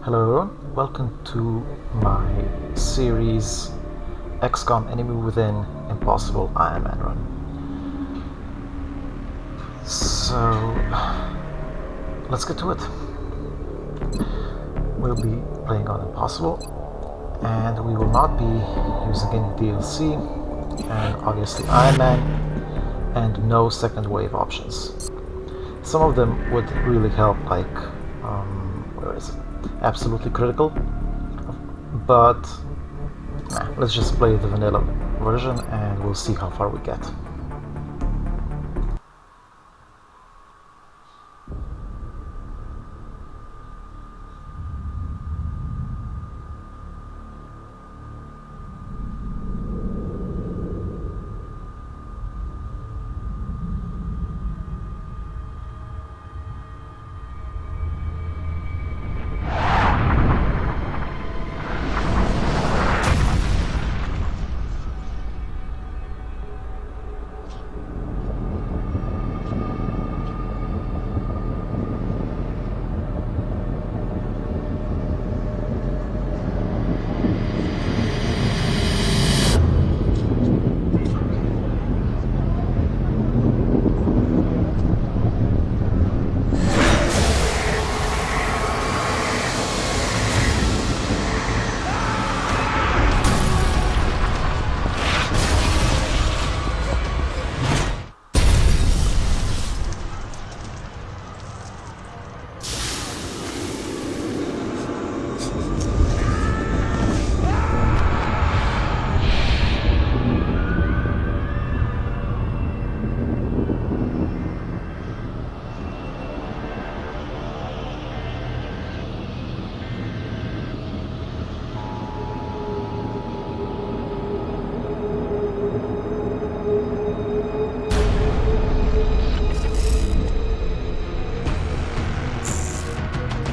Hello, welcome to my series XCOM Enemy Within Impossible Ironman Run. So, let's get to it. We'll be playing on Impossible, and we will not be using any DLC, and obviously Ironman, and no second wave options. Some of them would really help, like, where is it? Absolutely critical, but let's just play the vanilla version and we'll see how far we get.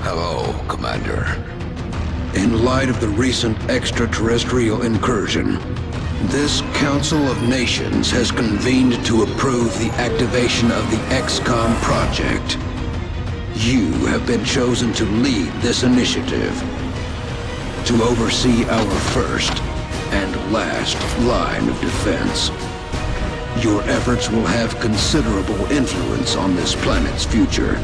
Hello, Commander. In light of the recent extraterrestrial incursion, this Council of Nations has convened to approve the activation of the XCOM project. You have been chosen to lead this initiative, to oversee our first and last line of defense. Your efforts will have considerable influence on this planet's future.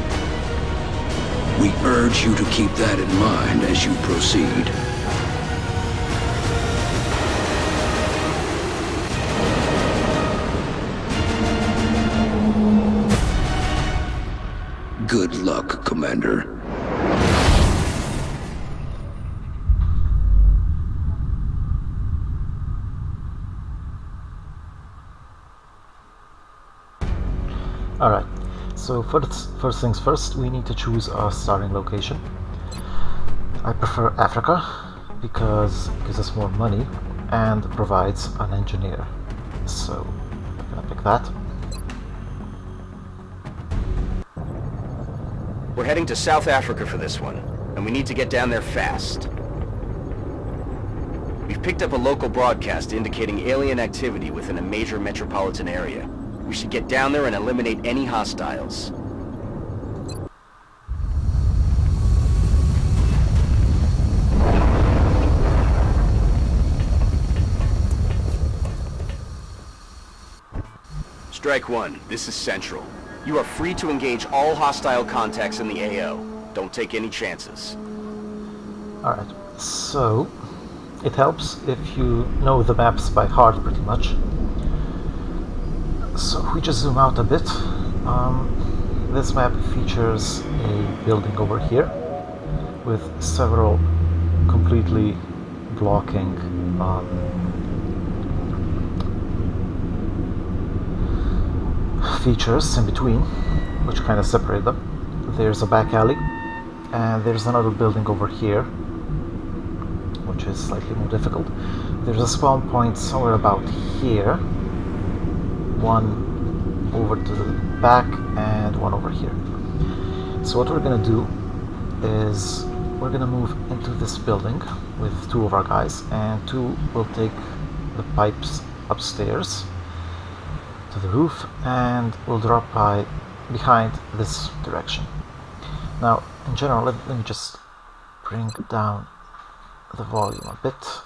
We urge you to keep that in mind as you proceed. Good luck, Commander. Alright, so first things first, we need to choose a starting location. I prefer Africa because it gives us more money and provides an engineer. So I'm gonna pick that. We're heading to South Africa for this one, and we need to get down there fast. We've picked up a local broadcast indicating alien activity within a major metropolitan area. We should get down there and eliminate any hostiles. Strike one, this is Central. You are free to engage all hostile contacts in the AO. Don't take any chances. Alright, so it helps if you know the maps by heart pretty much. So if we just zoom out a bit, this map features a building over here with several completely blocking features in between, which kind of separate them. There's a back alley, and there's another building over here, which is slightly more difficult. There's a spawn point somewhere about here, one over to the back and one over here. So what we're gonna do is we're gonna move into this building with two of our guys, and two will take the pipes upstairs to the roof, and we'll drop by behind this direction. Now, in general, let me just bring down the volume a bit.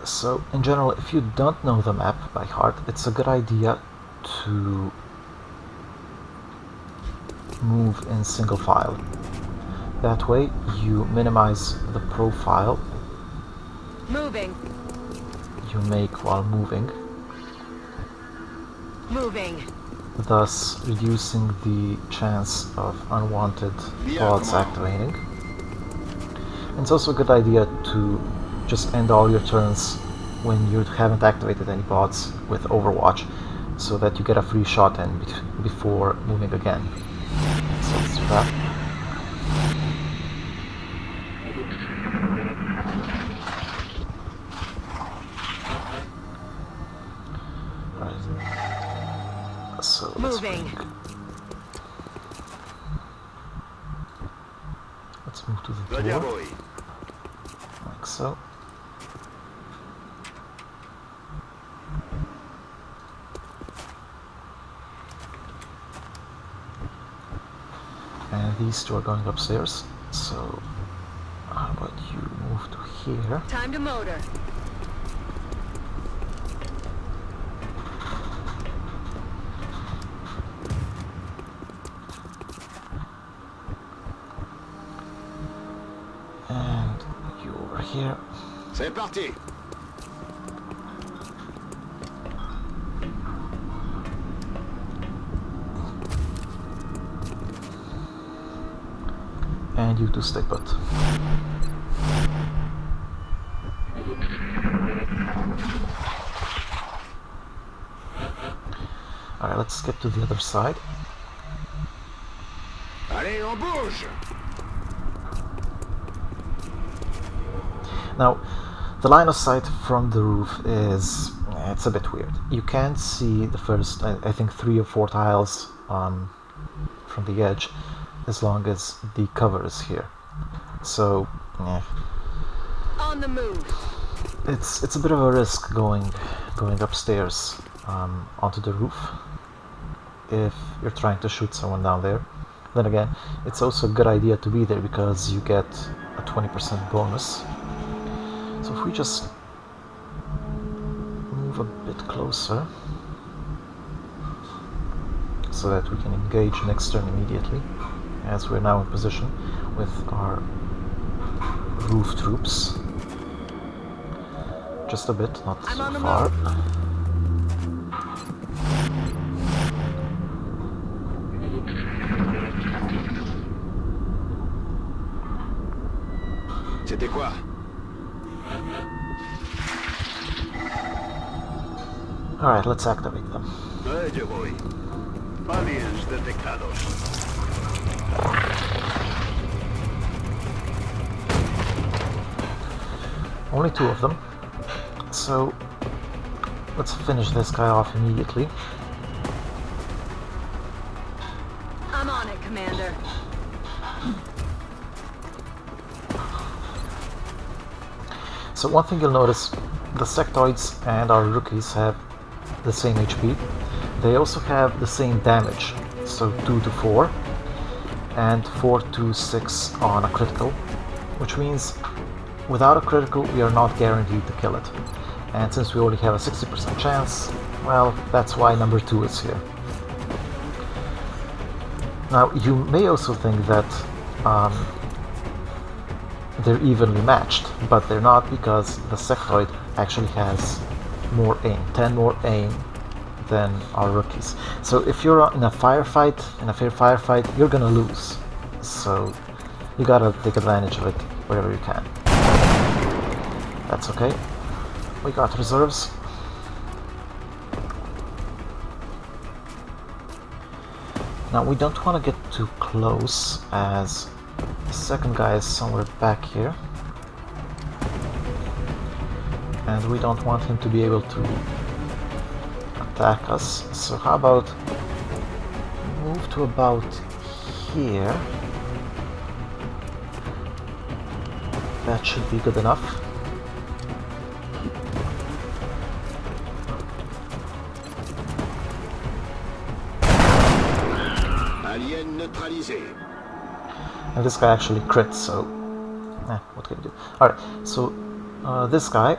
So, in general, if you don't know the map by heart, it's a good idea to move in single file. That way, you minimize the profile Moving. you make while moving, Moving. thus reducing the chance of unwanted bots activating. And it's also a good idea to just end all your turns when you haven't activated any bots with Overwatch, so that you get a free shot in before moving again. So let's do that. Right. So Moving. Let's move to the door, like so. And these two are going upstairs, so how about you move to here? Time to motor. And you over here. C'est parti. And you two stay put. Alright, let's skip to the other side. Allez, on bouge. Now, the line of sight from the roof is, it's a bit weird. You can't see the first, I think, 3 or 4 tiles from the edge, as long as the cover is here. So, yeah, On the move. it's a bit of a risk going upstairs onto the roof if you're trying to shoot someone down there. Then again, it's also a good idea to be there because you get a 20% bonus. So if we just move a bit closer so that we can engage next turn immediately, as we're now in position with our roof troops. Just a bit, not I'm so on the far. C'était quoi? Alright, let's activate them. Allá voy. Aliens detectados. Only 2 of them. So let's finish this guy off immediately. I'm on it, Commander. So one thing you'll notice, the sectoids and our rookies have the same HP. They also have the same damage, so 2 to 4 and 4 to 6 on a critical, which means without a critical we are not guaranteed to kill it. And since we only have a 60% chance, well, that's why number 2 is here. Now, you may also think that they're evenly matched, but they're not, because the sectoid actually has more aim, 10 more aim than our rookies. So if you're in a firefight, in a fair firefight, you're gonna lose. So you gotta take advantage of it wherever you can. That's okay. We got reserves. Now we don't want to get too close, as the second guy is somewhere back here. And we don't want him to be able to attack us. So how about move to about here. That should be good enough. Alien neutralisé. And this guy actually crits, so... what can you do? Alright, so this guy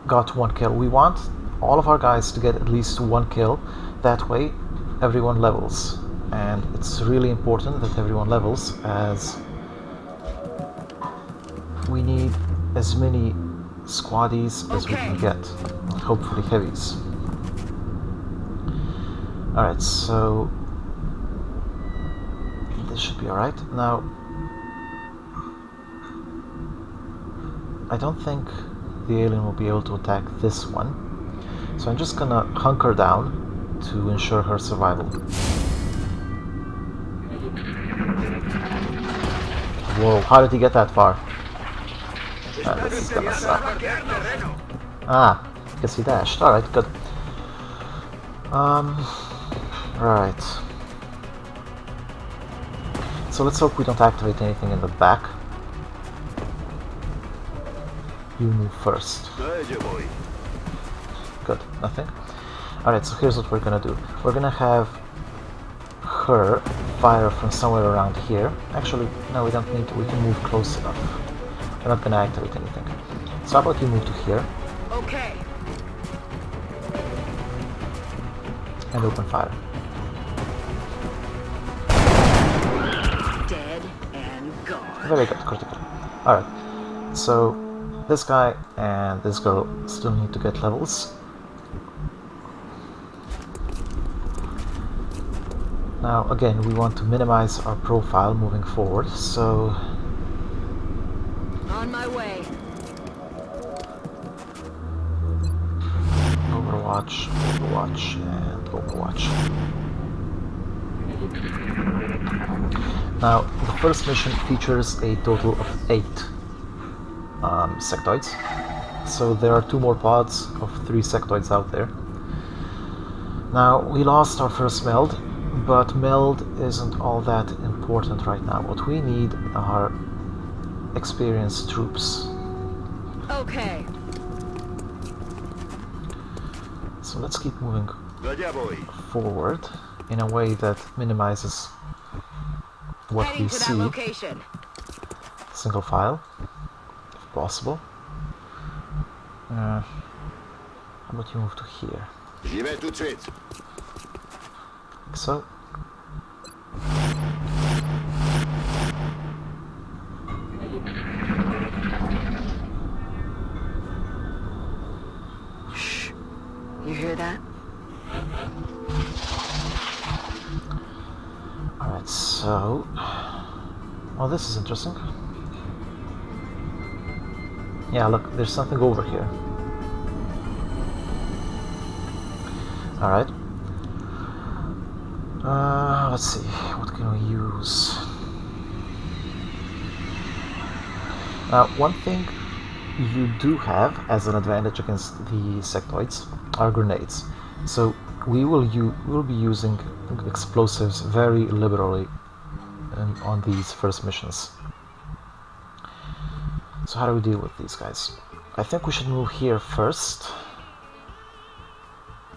got 1 kill. We want all of our guys to get at least 1 kill. That way, everyone levels. And it's really important that everyone levels, as we need as many squaddies as we can get. Hopefully heavies. Alright, so this should be alright. Now, I don't think the alien will be able to attack this one, so I'm just gonna hunker down to ensure her survival. Whoa, how did he get that far? This is gonna suck. Ah, guess he dashed. Alright, good. Right. So let's hope we don't activate anything in the back. You move first. Good, nothing. Alright, so here's what we're gonna do. We're gonna have her fire from somewhere around here. Actually, no, we don't need to. We can move close enough. We're not gonna activate anything. So how about you move to here? Okay. And open fire. Dead and gone. Very good, critical. Alright, so this guy and this girl still need to get levels. Now, again, we want to minimize our profile moving forward, so... On my way. Overwatch, Overwatch, and Overwatch. Now, the first mission features a total of 8 sectoids. So there are 2 more pods of 3 sectoids out there. Now, we lost our first meld, but meld isn't all that important right now. What we need are experienced troops. Okay. So let's keep moving Allá voy. forward in a way that minimizes what Heading we to that see. location. Single file, if possible. How about you move to here? J'y vais tout de suite. Like so. Shh. You hear that? Alright, so... Well, this is interesting. Yeah, look, there's something over here. Alright. Let's see, what can we use? Now, one thing you do have as an advantage against the sectoids are grenades. So we will be using explosives very liberally on these first missions. So how do we deal with these guys? I think we should move here first.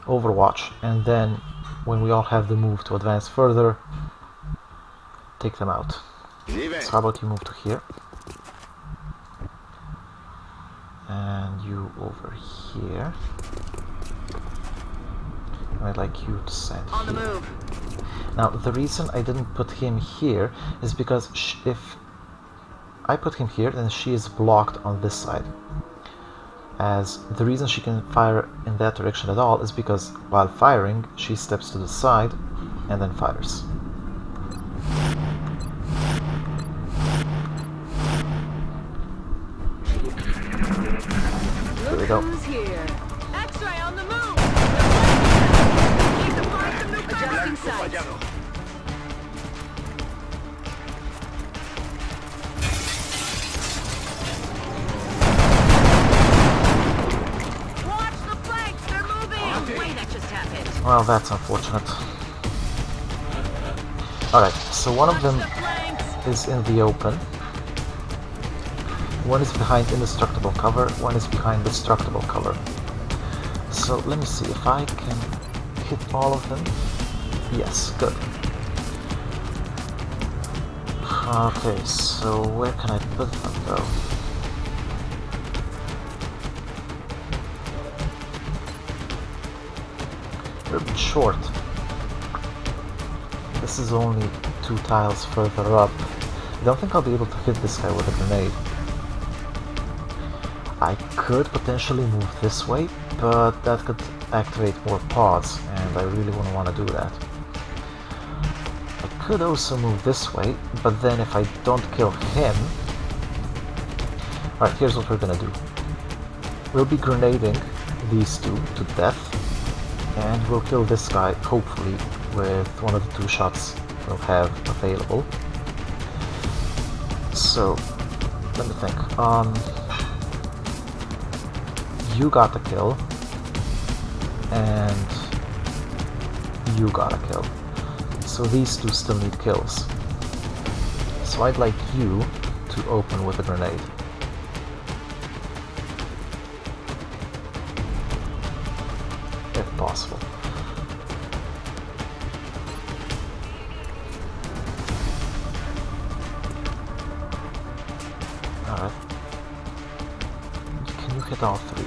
Overwatch, and then when we all have the move to advance further, take them out. So how about you move to here? And you over here. And I'd like you to send On the here. move. Now, the reason I didn't put him here is because if I put him here, then she is blocked on this side. As the reason she can fire in that direction at all is because while firing, she steps to the side and then fires. Here we go. Who's here? X-ray on the move. Need to find some new adjusting sights. Watch the flanks. They're moving. Wait, that just happened. Well, that's unfortunate. Alright, so one of them Watch the flanks. is in the open. One is behind indestructible cover, one is behind destructible cover. So let me see if I can hit all of them. Yes, good. Okay, so where can I put them though? They're a bit short. This is only 2 tiles further up. I don't think I'll be able to hit this guy with a grenade. I could potentially move this way, but that could activate more pods, and I really wouldn't want to do that. I could also move this way, but then if I don't kill him... Alright, here's what we're gonna do. We'll be grenading these two to death, and we'll kill this guy, hopefully, with one of the 2 shots we'll have available. So, let me think. You got the kill, and you got a kill. So these 2 still need kills. So I'd like you to open with a grenade. If possible. Alright. Can you hit all 3?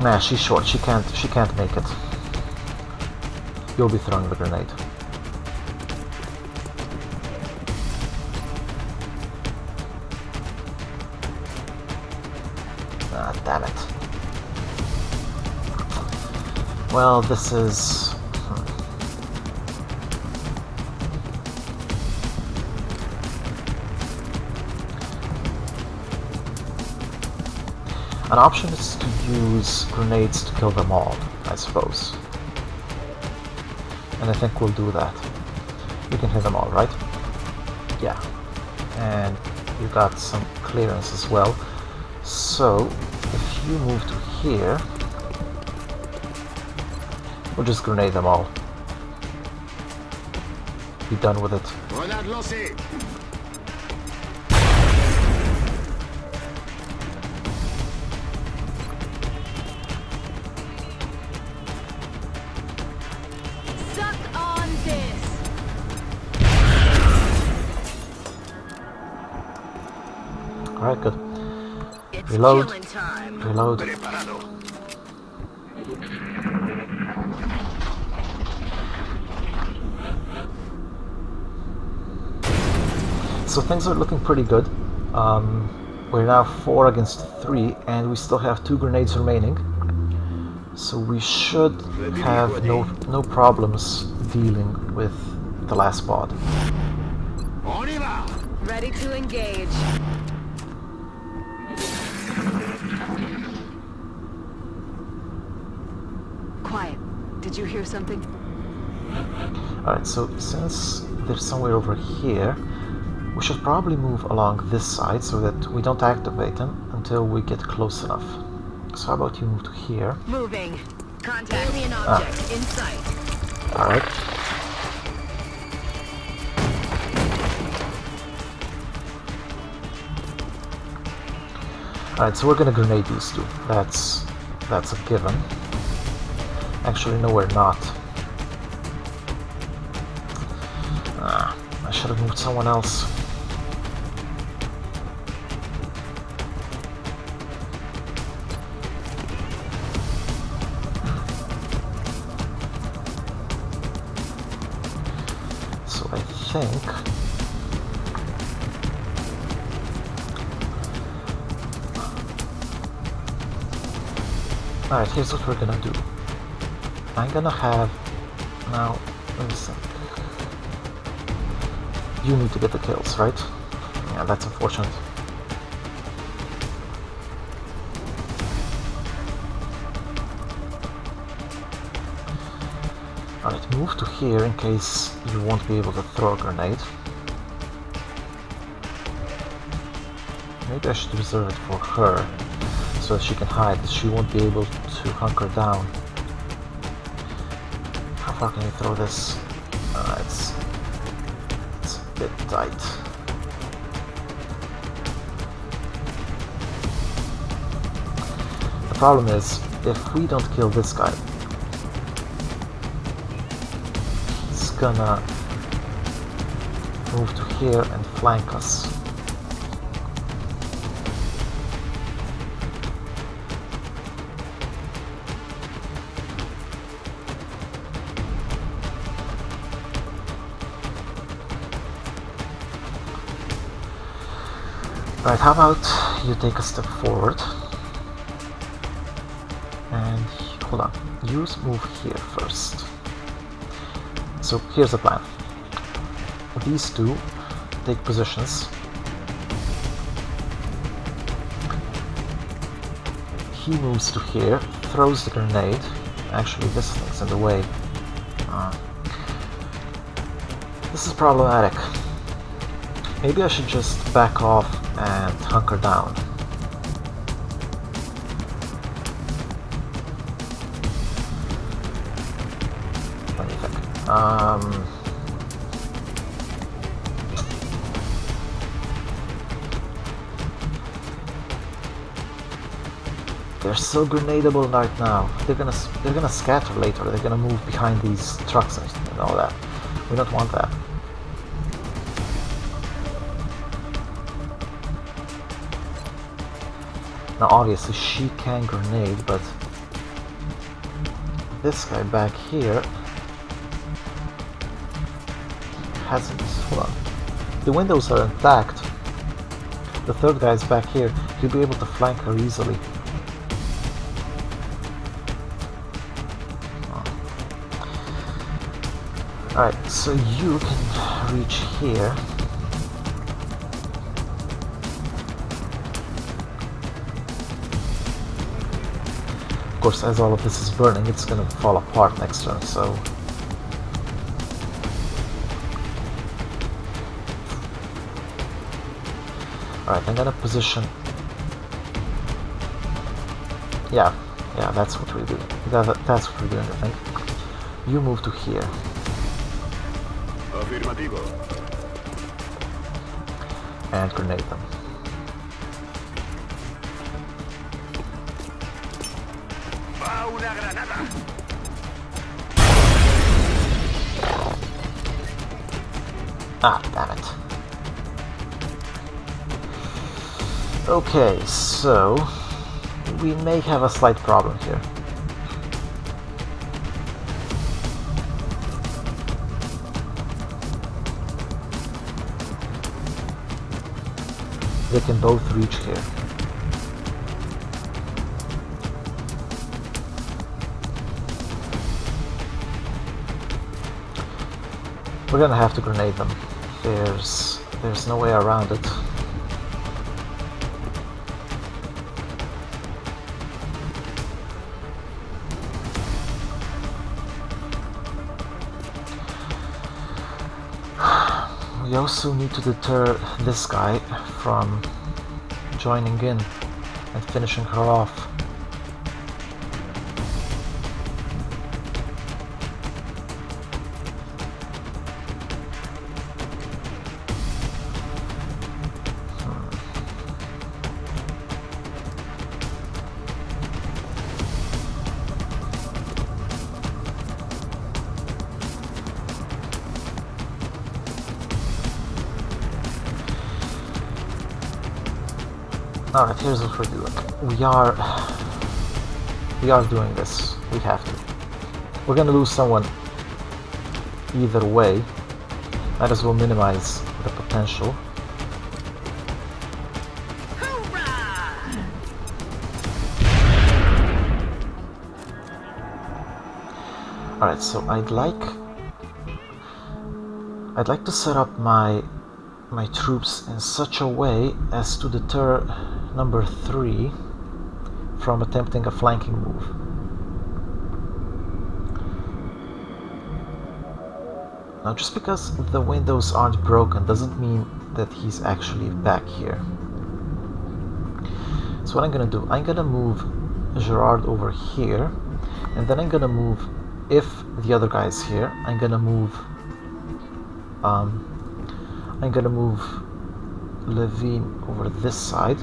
Nah, she's short. She can't make it. You'll be throwing the grenade. Ah, damn it. Well, this is... An option is to use grenades to kill them all, I suppose. And I think we'll do that. You can hit them all, right? Yeah. And you got some clearance as well. So, if you move to here, we'll just grenade them all. Be done with it. Grenade lancée. Suck on this. Alright, good. It's Reload. killing time. Reload. Preparado. So things are looking pretty good. We're now 4 against 3, and we still have 2 grenades remaining. So we should have no problems dealing with the last pod. On y va. Ready to engage. Quiet. Did you hear something? Alright, so since they're somewhere over here, we should probably move along this side so that we don't activate them until we get close enough. So how about you move to here? Moving. Contact. Alien object in sight. Alright. Alright, so we're gonna grenade these 2. That's a given. Actually, no, we're not. I should have moved someone else. So I think... Alright, here's what we're gonna do. I'm gonna have... Now, let me see. You need to get the kills, right? Yeah, that's unfortunate. Alright, move to here in case you won't be able to throw a grenade. Maybe I should reserve it for her, so that she can hide. She won't be able to hunker down. How far can you throw this? It's a bit tight. But problem is, if we don't kill this guy, he's gonna move to here and flank us. Right, how about you take a step forward and hold on, you move here first. So here's the plan. These two take positions. He moves to here, throws the grenade. Actually, this thing's in the way. This is problematic. Maybe I should just back off and hunker down. What do you think? They're so grenadable right now. They're gonna scatter later. They're gonna move behind these trucks and all that. We don't want that. Now obviously she can grenade, but this guy back here hasn't. Hold on. The windows are intact. The third guy's back here. He'll be able to flank her easily. Alright, so you can reach here. Of course, as all of this is burning, it's gonna fall apart next turn, so... Alright, I'm gonna position... Yeah, that's what we're doing. That's what we're doing, I think. You move to here. Afirmativo. And grenade them. Va una granada. Ah, damn it. Okay, so we may have a slight problem here. They can both reach here. We're gonna have to grenade them. There's no way around it. We also need to deter this guy from joining in and finishing her off. Alright, here's what we're doing. We are doing this. We have to. We're gonna lose someone either way. Might as well minimize the potential. Alright, so I'd like to set up my troops in such a way as to deter number 3 from attempting a flanking move. Now, just because the windows aren't broken doesn't mean that he's actually back here. So what I'm gonna do, I'm gonna move Gerard over here, and then I'm gonna move, if the other guy is here, I'm gonna move Levine over this side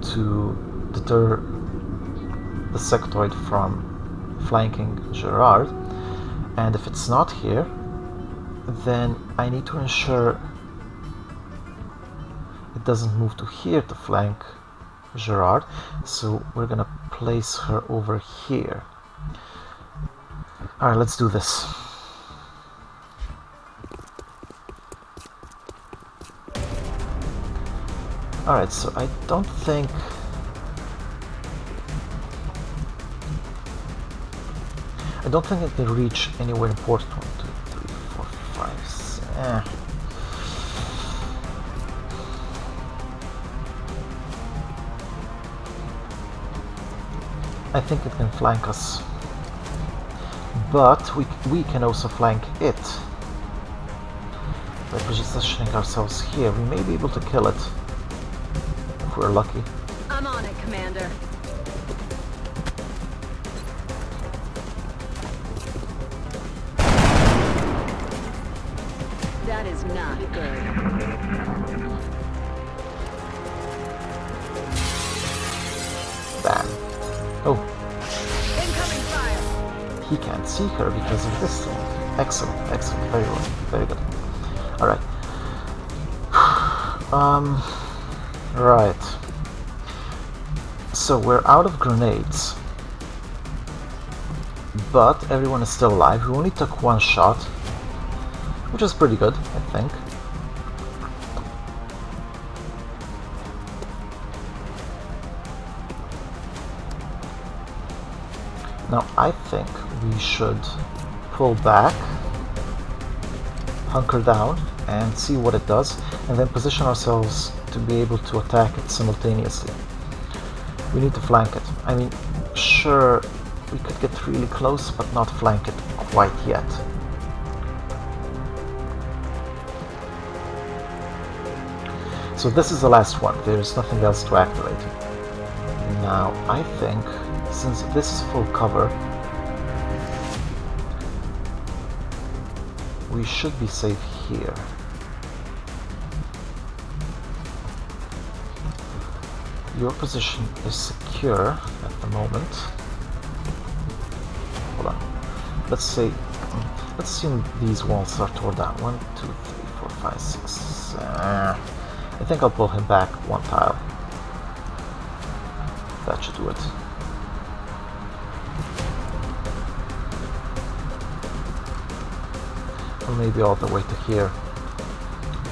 to deter the sectoid from flanking Gerard, and if it's not here, then I need to ensure it doesn't move to here to flank Gerard, so we're gonna place her over here. Alright, let's do this. Alright, so I don't think it can reach anywhere important. 1, 2, 3, 4, 5, 6. I think it can flank us, but we can also flank it by positioning ourselves here. We may be able to kill it if we're lucky. I'm on it, Commander. That is not good. Bam. Oh, Incoming fire! he can't see her because of this thing. Excellent, excellent, very good, very good. Alright. Right. So we're out of grenades, but everyone is still alive. We only took one shot, which is pretty good, I think. Now I think we should pull back, hunker down, and see what it does, and then position ourselves to be able to attack it simultaneously. We need to flank it. I mean, sure, we could get really close, but not flank it quite yet. So this is the last one. There's nothing else to activate. Now, I think, since this is full cover, we should be safe here. Your position is secure at the moment. Hold on. Let's assume these walls are torn down. 1, 2, 3, 4, 5, 6. I think I'll pull him back one tile. That should do it. Or maybe all the way to here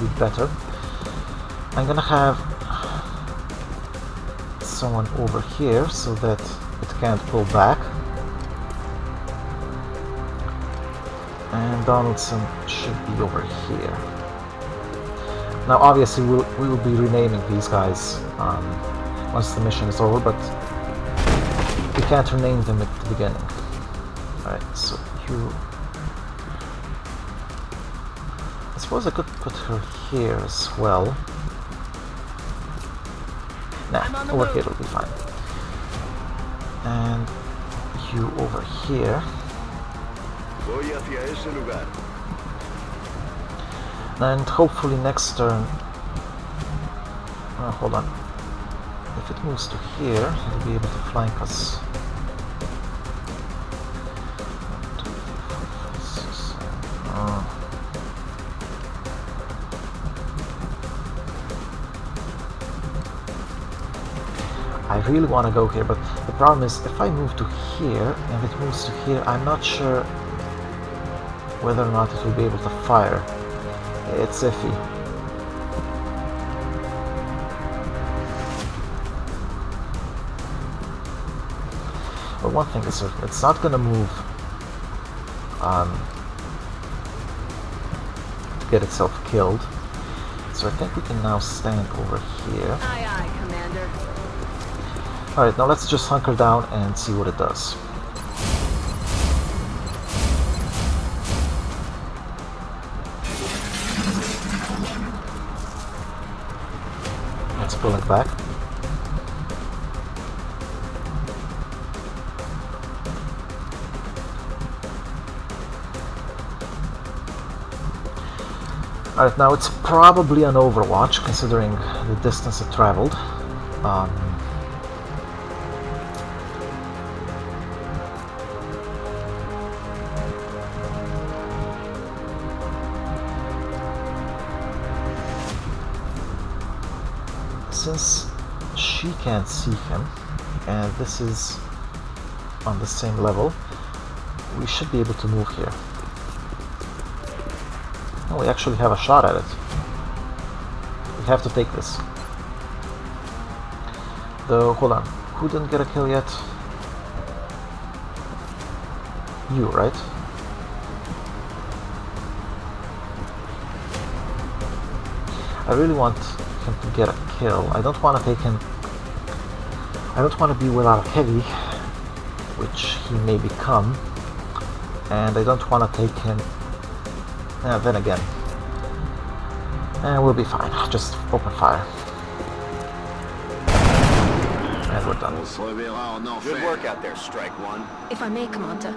would be better. I'm gonna have someone over here so that it can't pull back. And Donaldson should be over here. Now obviously we will be renaming these guys once the mission is over, but we can't rename them at the beginning. Alright, so you... I suppose I could put her here as well. Nah, over here will be fine. And you over here. Voy hacia ese lugar. And hopefully next turn... hold on. If it moves to here, it'll be able to flank us. 1, 2, 3, 4, 5, 6, 7. I really want to go here, but the problem is if I move to here and it moves to here, I'm not sure whether or not it will be able to fire. It's iffy. But one thing is certain, it's not going to move to get itself killed. So I think we can now stand over here. Aye, aye, Commander. Alright, now let's just hunker down and see what it does. Let's pull it back. Alright, now it's probably an overwatch considering the distance it traveled. since she can't see him, and this is on the same level, we should be able to move here. And we actually have a shot at it. We have to take this. Though, hold on, who didn't get a kill yet? You, right? I really want him to get a kill. I don't want to take him... I don't want to be without a heavy, which he may become. And I don't want to take him... then again. We'll be fine. Just open fire. And we're done. Good work out there, Strike One. If I may, Commander,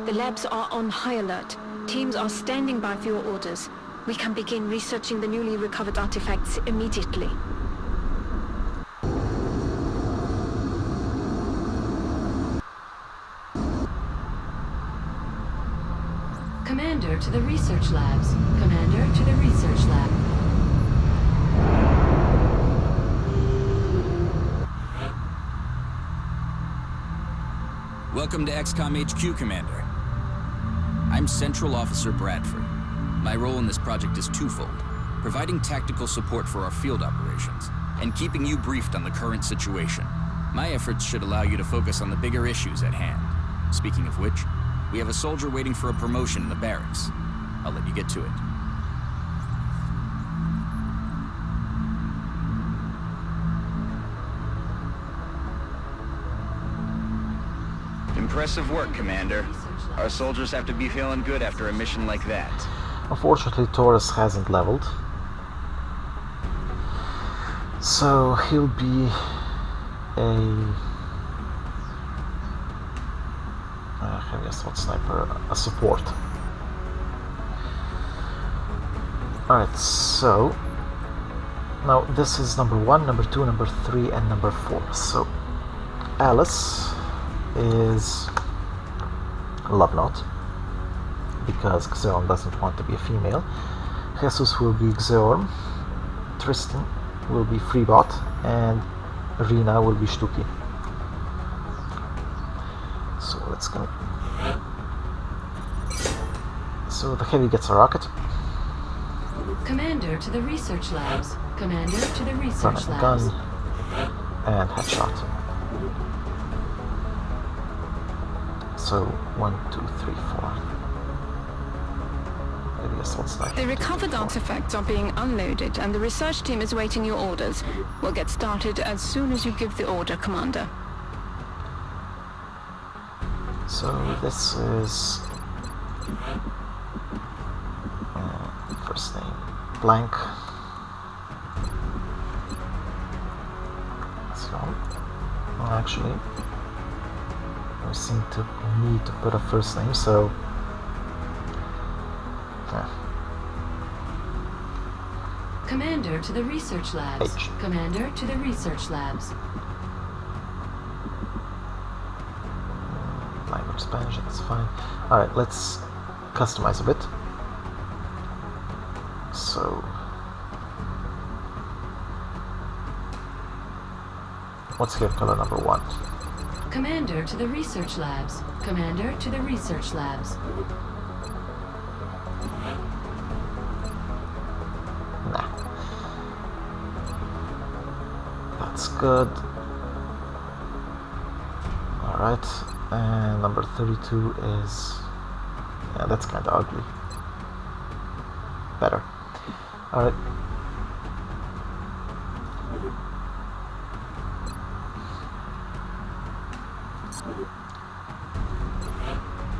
the labs are on high alert. Teams are standing by for your orders. We can begin researching the newly recovered artifacts immediately. Commander to the research labs. Commander to the research lab. Welcome to XCOM HQ, Commander. I'm Central Officer Bradford. My role in this project is twofold: providing tactical support for our field operations, and keeping you briefed on the current situation. My efforts should allow you to focus on the bigger issues at hand. Speaking of which, we have a soldier waiting for a promotion in the barracks. I'll let you get to it. Impressive work, Commander. Our soldiers have to be feeling good after a mission like that. Unfortunately, Taurus hasn't leveled. So he'll be a heavy assault sniper, a support. Alright, so now this is number 1, number 2, number 3, and number 4. So Alice is Love Knot, because Xeon doesn't want to be a female. Jesus will be Xeorm, Tristan will be Freebot, and Rina will be Stuki. So let's go. So the heavy gets a rocket. Commander to the research labs. Commander to the research Gun, labs. and headshot. So 1, 2, 3, 4. Maybe assault sniper. The recovered 4. artifacts are being unloaded, and the research team is waiting your orders. We'll get started as soon as you give the order, Commander. So this is first name blank. So well, actually, we seem to need to put a first name. So Commander to the research labs. H. Commander to the research labs. Language Spanish, that's fine. Alright, let's customize a bit. So what's here, color number 1? Commander to the research labs. Commander to the research labs. Nah. That's good. Alright, and number 32 is... yeah, that's kinda ugly. Better. Alright.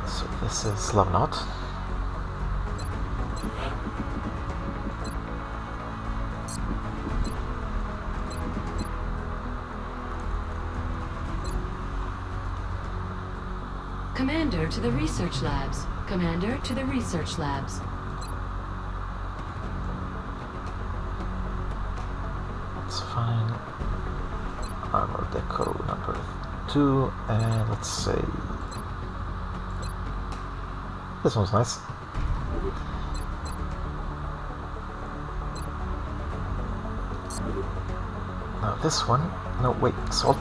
So this is Love Knot. Commander to the research labs. Commander to the research labs. That's fine. Armor Deco number 2, and let's say this one's nice. Now this one, no wait, salt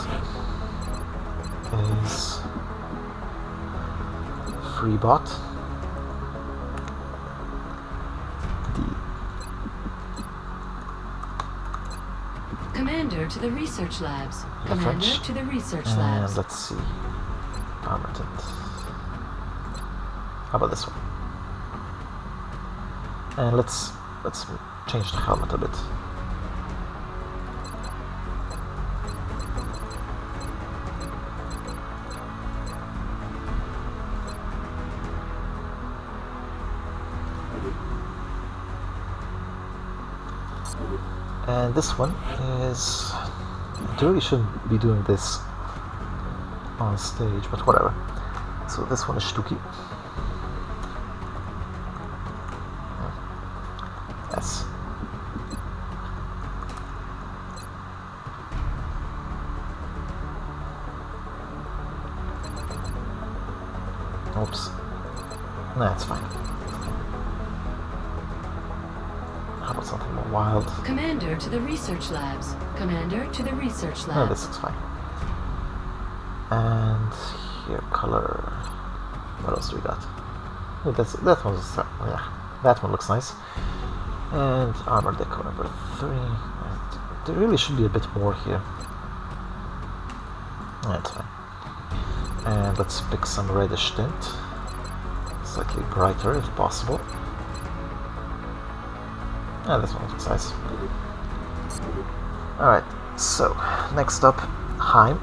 is free bot. Commander to the research labs. Commander French. to the research And labs. let's see, armor tint. How about this one? And let's change the helmet a bit. And this one is... I really shouldn't be doing this on stage, but whatever. So this one is Stuki. Yes. Oops. Nah, it's fine. How about something more wild? Commander to the research labs. Commander to the research No, labs. this looks fine. And here, color. What else do we got? Oh, that one's yeah, that one looks nice. And armor deco number 3. And there really should be a bit more here. That's fine. And let's pick some reddish tint, slightly brighter if possible. Yeah, this one looks nice. Alright, so next up, Heim.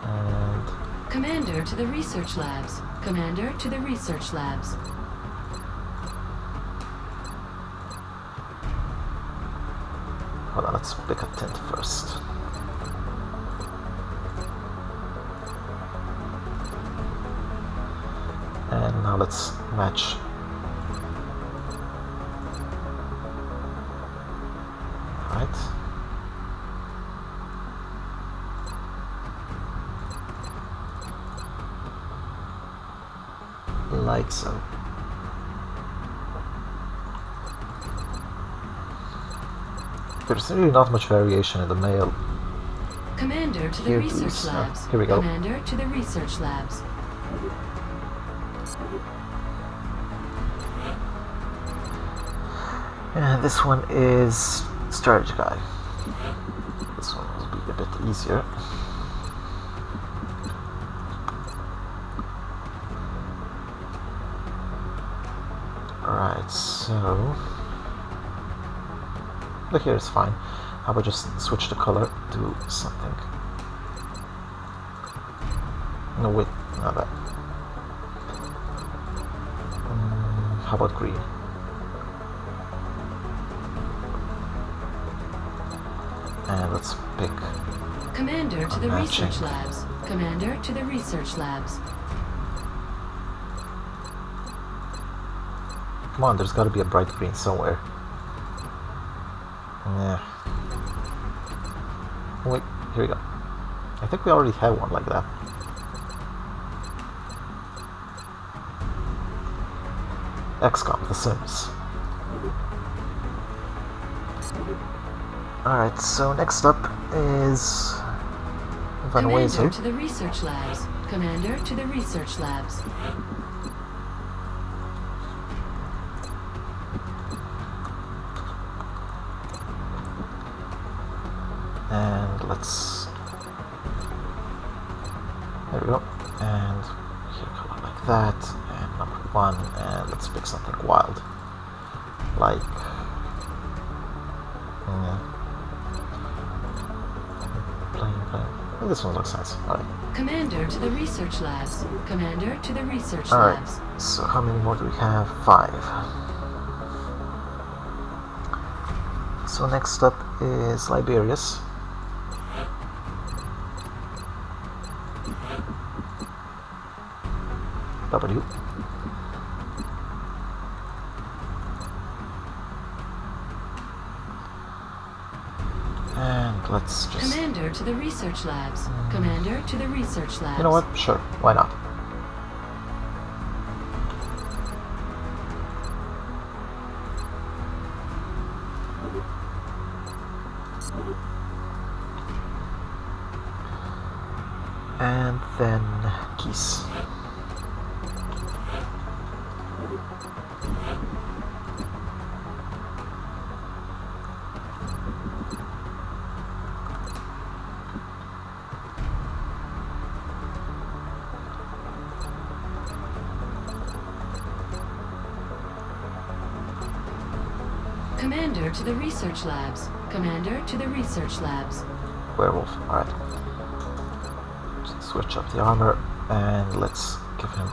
And Commander to the research labs. Commander to the research labs. hold on, let's pick a tint first. And now let's match. Right. Like so. There's really not much variation in the male. Commander to the Here research is- labs. here we go. Commander to the research labs. And this one is Strategy Guy. This one will be a bit easier. Alright, so look here is fine. How about just switch the color to something? No, wait, not that. How about green? And let's pick. Commander to the Matching. research labs. Commander to the research labs. Come on, there's got to be a bright green somewhere. Yeah. Wait, here we go. I think we already have one like that. XCOM, The Sims. Alright, so next up is Van Commander Wezel. to the research labs. Commander to the research labs. And let's. There we go. And here, color like that. And number 1. And let's pick something wild. Like. Plain. Oh, this one looks nice. Alright. Commander to the research labs. Commander to the research Alright. labs. So, how many more do we have? 5. So, next up is Liberius. W. And let's just... Commander to the research labs. Commander to the research labs. You know what? Sure, why not? And then keys. Commander to the research labs. Commander to the research labs. Werewolf, alright. Switch up the armor and let's give him...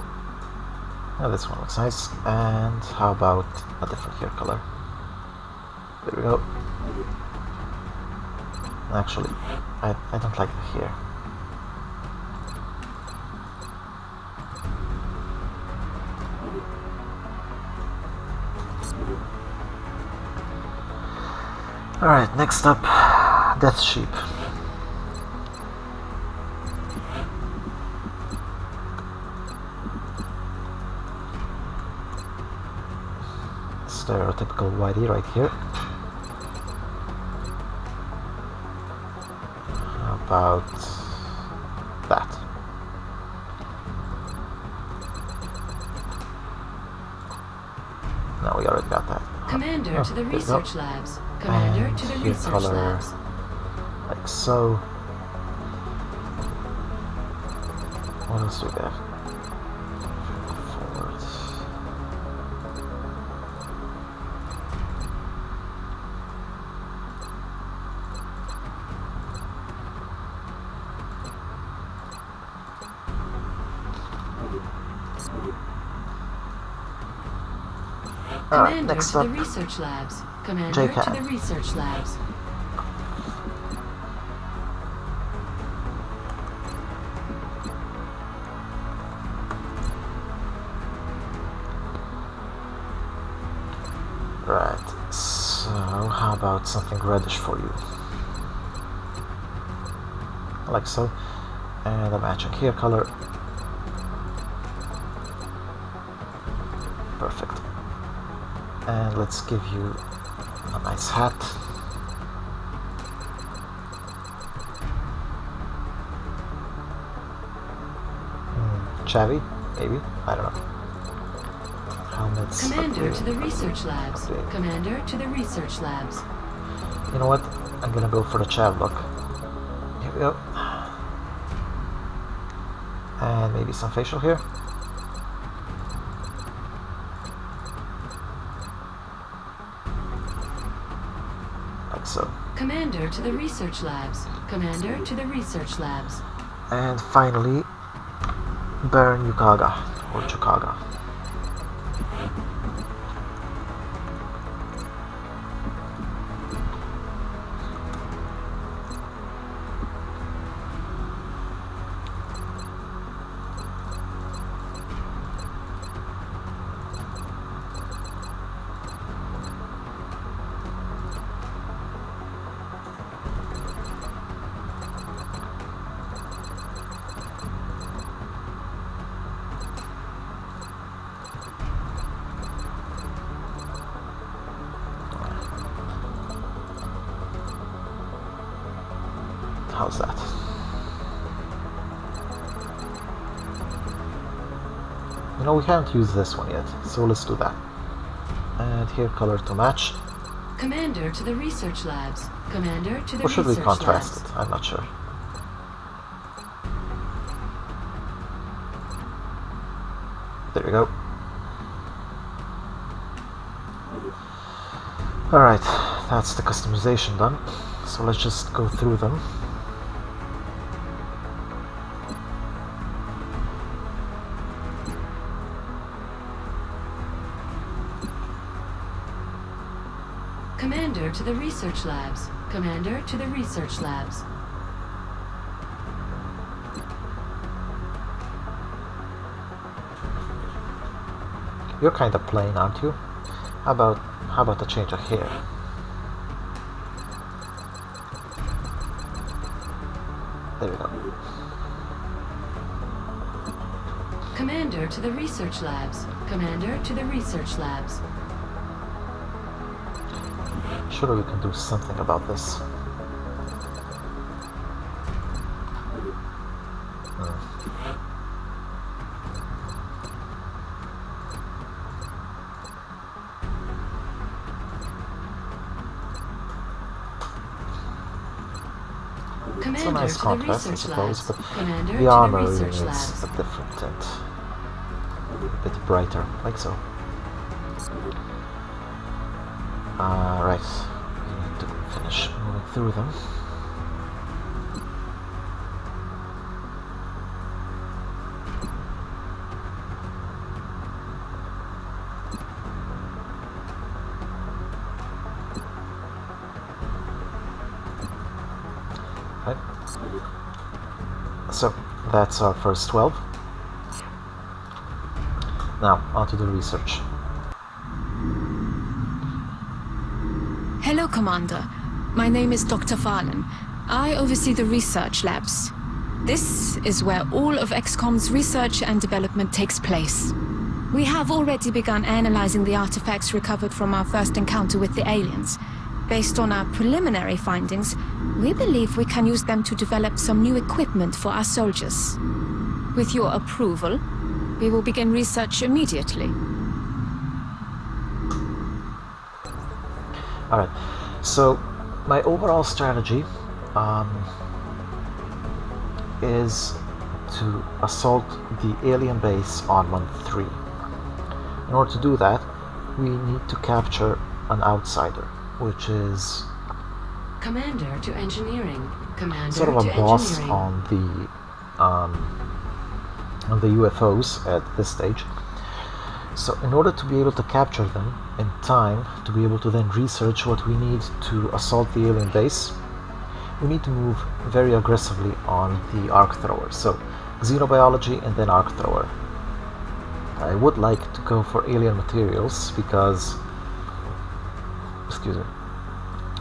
Yeah, this one looks nice. And how about a different hair color? There we go. Actually, I don't like the hair. Alright, next up, Death Sheep. Stereotypical whitey right here. How about that? No, we already got that. Commander to the there we go. research labs. Commander And to the hair research color labs. like so. What else do we have? Forward. Alright, Commander next to up, the research labs. Commander to J-Cam. the research labs. Right, so how about something reddish for you? Like so. And a matching hair color. Perfect. And let's give you a nice hat. Chavvy? Maybe? I don't know. Helmets. Commander to the upgrade. research labs. Upgrade. Commander to the research labs. You know what? I'm gonna go for the Chav look. Here we go. And maybe some facial hair. Like so. Commander to the research labs. Commander to the research labs. And finally, Baron Yukaga, or Chukaga. How's that? You know, we haven't used this one yet, so let's do that. And hair color to match. Commander to the research labs. Commander to the Or should we research contrast labs. it? I'm not sure. There we go. Alright, that's the customization done. So let's just go through them. Commander to the research labs. Commander to the research labs. You're kind of plain, aren't you? How about a change of hair? There we go. Commander to the research labs. Commander to the research labs. Surely we can do something about this. It's a nice contrast, I suppose, but the armor really needs a different tint. A bit brighter, like so. Right, we need to finish moving through them. Right. So, that's our first 12. Now, on to the research. Hello, Commander. My name is Dr. Valen. I oversee the research labs. This is where all of XCOM's research and development takes place. We have already begun analyzing the artifacts recovered from our first encounter with the aliens. Based on our preliminary findings, we believe we can use them to develop some new equipment for our soldiers. With your approval, we will begin research immediately. Alright, so my overall strategy is to assault the alien base on month 3. In order to do that, we need to capture an outsider, which is Commander to engineering. Commander sort of a to boss engineering. on the UFOs at this stage. So in order to be able to capture them in time, to be able to then research what we need to assault the alien base, we need to move very aggressively on the arc thrower. So xenobiology and then arc thrower. I would like to go for alien materials because, excuse me,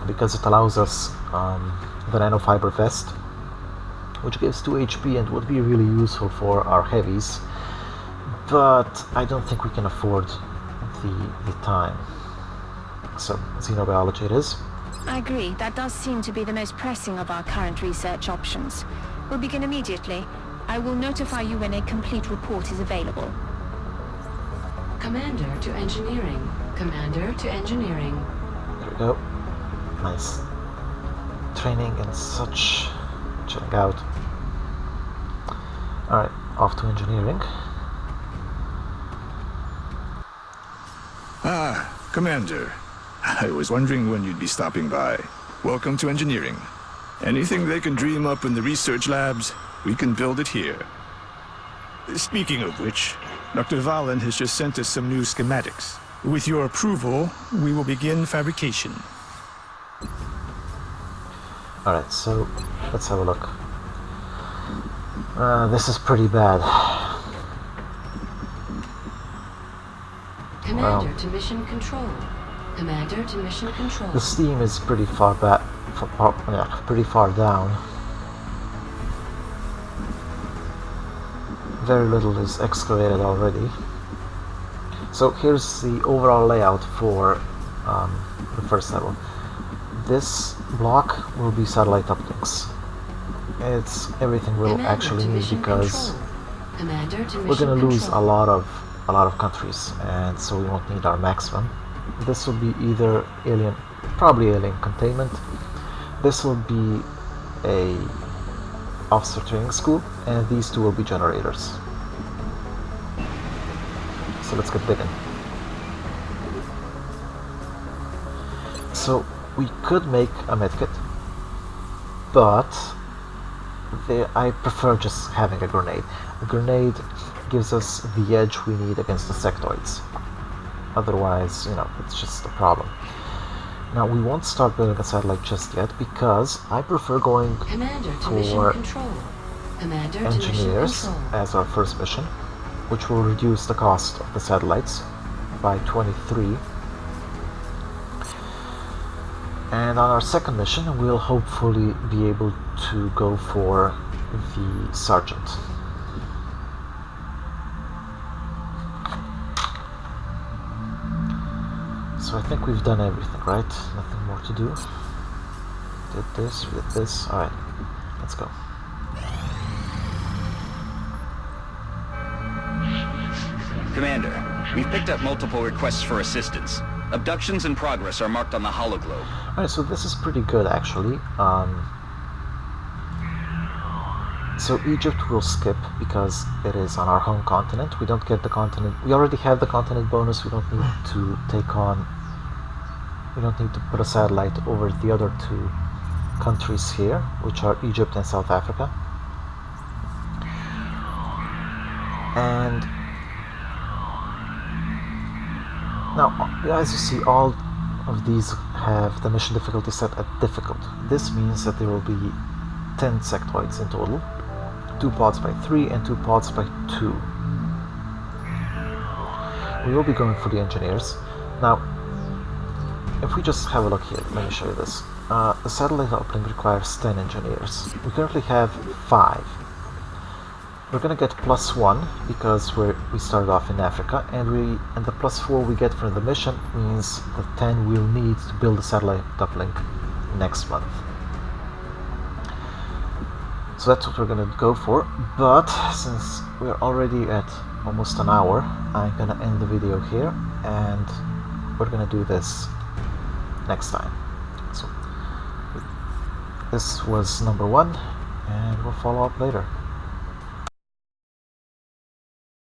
because it allows us the nanofiber vest, which gives 2 HP and would be really useful for our heavies, but I don't think we can afford the time. So xenobiology it is. I agree. That does seem to be the most pressing of our current research options. We'll begin immediately. I will notify you when a complete report is available. Commander to engineering. Commander to engineering. There we go. Nice. Training and such. Chilling out. Alright, off to engineering. Ah, Commander. I was wondering when you'd be stopping by. Welcome to engineering. Anything they can dream up in the research labs, we can build it here. Speaking of which, Dr. Valen has just sent us some new schematics. With your approval, we will begin fabrication. Alright, so let's have a look. This is pretty bad. Commander to mission control. Commander to mission control. The steam is pretty far back, pretty far down. Very little is excavated already. So here's the overall layout for the first level. This block will be satellite uplinks. It's everything we'll Commander actually to need mission because control. Commander to we're mission gonna lose control. a lot of countries, and so we won't need our maximum. This will be either alien, probably alien containment. This will be a officer training school, and these two will be generators. So let's get digging. So we could make a medkit, but I prefer just having a grenade. A grenade gives us the edge we need against the sectoids. Otherwise, it's just a problem. Now, we won't start building a satellite just yet because I prefer going Commander to mission for control. Commander to mission engineers control. as our first mission, which will reduce the cost of the satellites by 23. And on our second mission, we'll hopefully be able to go for the sergeant. So I think we've done everything, right? Nothing more to do. Did this, we did this. Alright, let's go. Commander, we've picked up multiple requests for assistance. Abductions in progress are marked on the hologlobe. Alright, so this is pretty good actually. So Egypt will skip because it is on our home continent. We don't get the continent. We already have the continent bonus. We don't need to take on. We don't need to put a satellite over the other two countries here, which are Egypt and South Africa. And now, as you see, all of these have the mission difficulty set at difficult. This means that there will be 10 sectoids in total. 2 pods by 3 and 2 pods by 2. We will be going for the engineers. Now, if we just have a look here, let me show you this. The satellite uplink requires 10 engineers. We currently have 5. We're gonna get +1 because we started off in Africa, and the +4 we get from the mission means the 10 we'll need to build the satellite uplink next month. So that's what we're gonna go for, but since we're already at almost an hour, I'm gonna end the video here, and we're gonna do this next time. So this was number 1, and we'll follow up later.